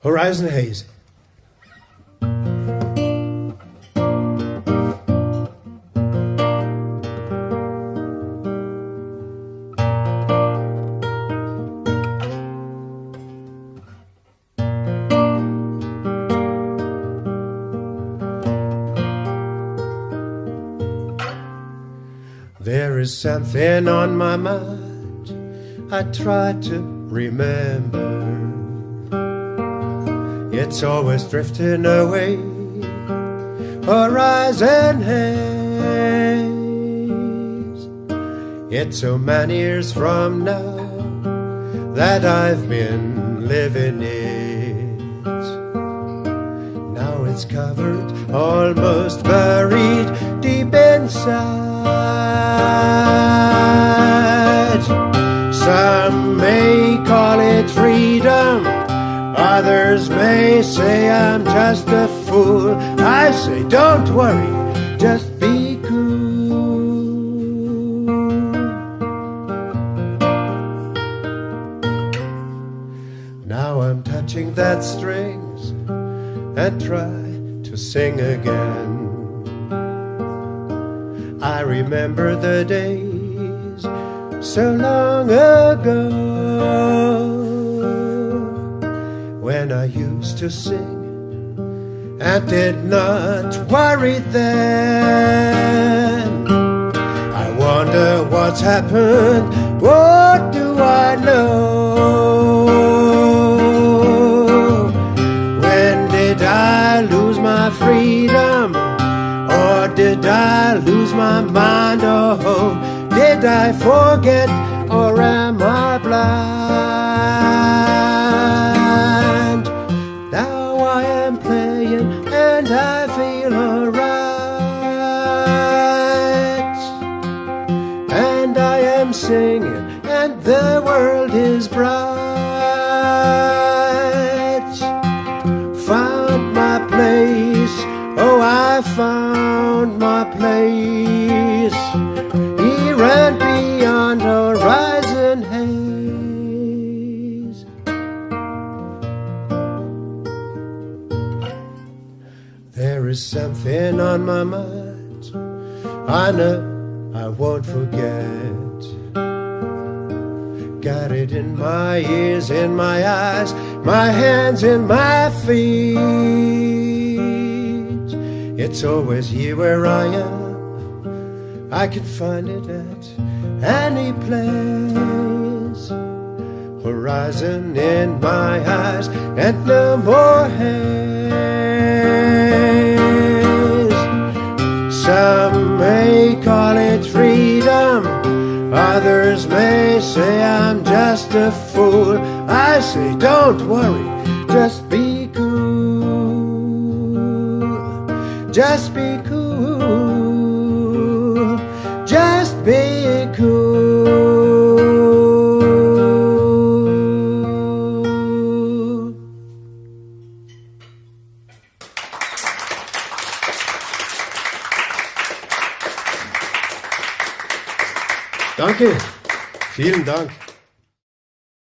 Horizon Haze. There is something on my mind I try to remember. It's always drifting away, horizon haze. It's so many years from now that I've been living it. Now it's covered, almost buried deep inside. Some may call it freedom, others may say I'm just a fool. I say don't worry, just be cool. Now I'm touching that strings and try to sing again. I remember the days so long ago when I used to sing and did not worry then. I wonder what's happened, what do I know? When did I lose my freedom? Or did I lose my mind? Oh, did I forget, or am I blind? Now I am playing and I feel alright. And I am singing and the world is bright. Found my place, oh I found my place, here and beyond horizon haze. There is something on my mind I know I won't forget. Got it in my ears, in my eyes, my hands, in my feet. It's always here where I am. I can find it at any place. Horizon in my eyes and no more haze. Some may call it freedom, others may say I'm just a fool. I say don't worry, just be cool. Just be cool. Just be cool. Danke. Vielen Dank.